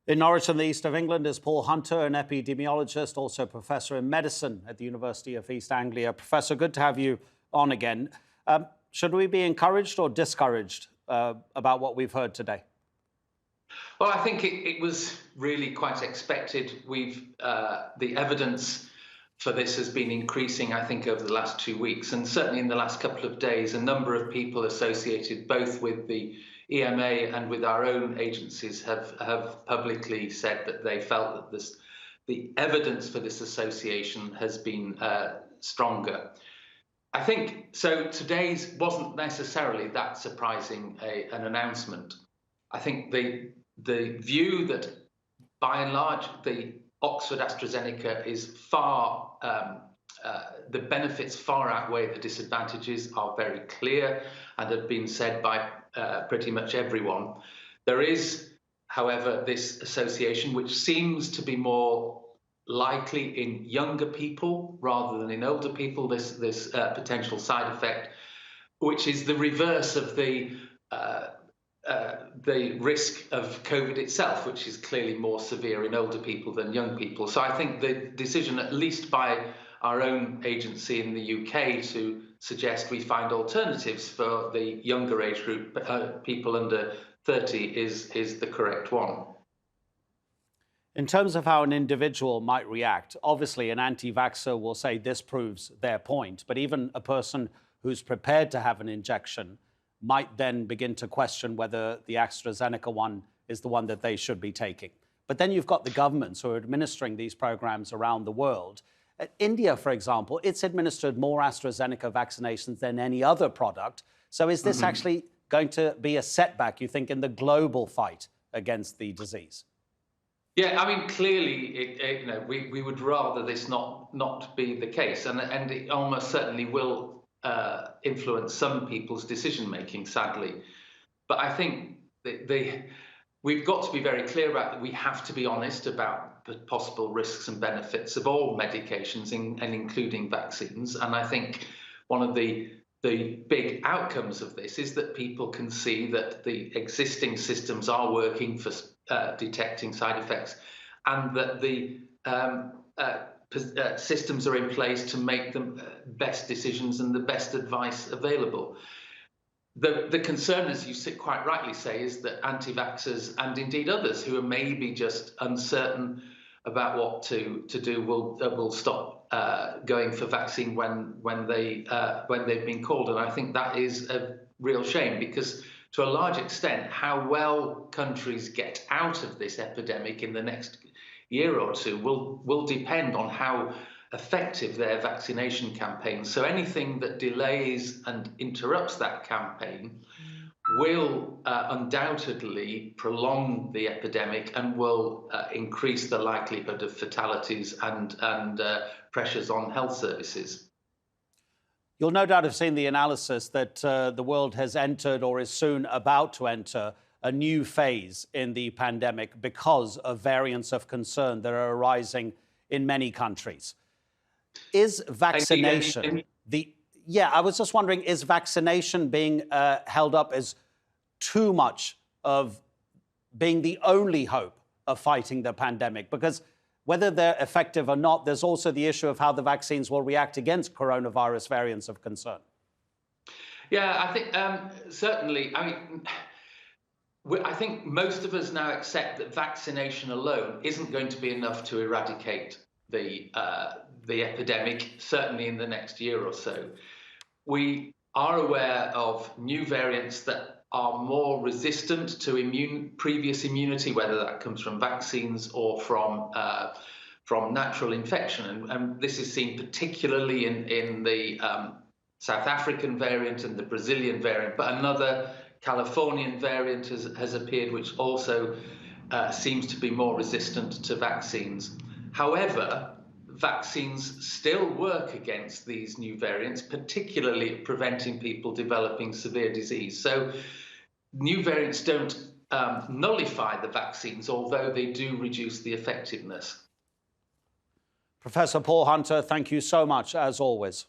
In Norwich in the east of England is Paul Hunter, an epidemiologist, also professor in medicine at the University of East Anglia. Professor, good to have you on again. Should we be encouraged or discouraged about what we've heard today? Well, I think it was really quite expected. The evidence for this has been increasing, I think, over the last 2 weeks, and certainly in the last couple of days, a number of people associated both with the EMA and with our own agencies have publicly said that they felt that the evidence for this association has been stronger. I think so. Today's wasn't necessarily that surprising an announcement. I think the view that by and large the Oxford AstraZeneca is the benefits far outweigh the disadvantages are very clear and have been said by pretty much everyone. There is, however, this association which seems to be more likely in younger people rather than in older people, this potential side effect, which is the reverse of the risk of COVID itself, which is clearly more severe in older people than young people. So I think the decision, at least by our own agency in the UK, to suggest we find alternatives for the younger age group, people under 30, is the correct one. In terms of how an individual might react, obviously an anti-vaxxer will say this proves their point, but even a person who's prepared to have an injection might then begin to question whether the AstraZeneca one is the one that they should be taking. But then you've got the governments who are administering these programs around the world. India, for example, it's administered more AstraZeneca vaccinations than any other product. So is this actually going to be a setback, you think, in the global fight against the disease? Yeah, I mean, clearly, we would rather this not be the case, and it almost certainly will influence some people's decision-making, sadly. But I think we've got to be very clear about that. We have to be honest about the possible risks and benefits of all medications, and including vaccines. And I think one of the big outcomes of this is that people can see that the existing systems are working for detecting side effects, and that the systems are in place to make the best decisions and the best advice available. The concern, as you quite rightly say, is that anti-vaxxers and indeed others who are maybe just uncertain about what to do will stop going for vaccine when they've been called, and I think that is a real shame, because to a large extent, how well countries get out of this epidemic in the next year or two will depend on how effective their vaccination campaigns. So anything that delays and interrupts that campaign will undoubtedly prolong the epidemic and will increase the likelihood of fatalities and pressures on health services. You'll no doubt have seen the analysis that the world has entered or is soon about to enter a new phase in the pandemic because of variants of concern that are arising in many countries. Is vaccination I was just wondering, is vaccination being held up as too much of being the only hope of fighting the pandemic? Because whether they're effective or not, there's also the issue of how the vaccines will react against coronavirus variants of concern. Yeah, I think certainly. I think most of us now accept that vaccination alone isn't going to be enough to eradicate the epidemic, certainly in the next year or so. We are aware of new variants that are more resistant to previous immunity, whether that comes from vaccines or from natural infection. And this is seen particularly in the South African variant and the Brazilian variant, but another Californian variant has appeared, which also seems to be more resistant to vaccines. However, vaccines still work against these new variants, particularly at preventing people developing severe disease. So new variants don't nullify the vaccines, although they do reduce the effectiveness. Professor Paul Hunter, thank you so much, as always.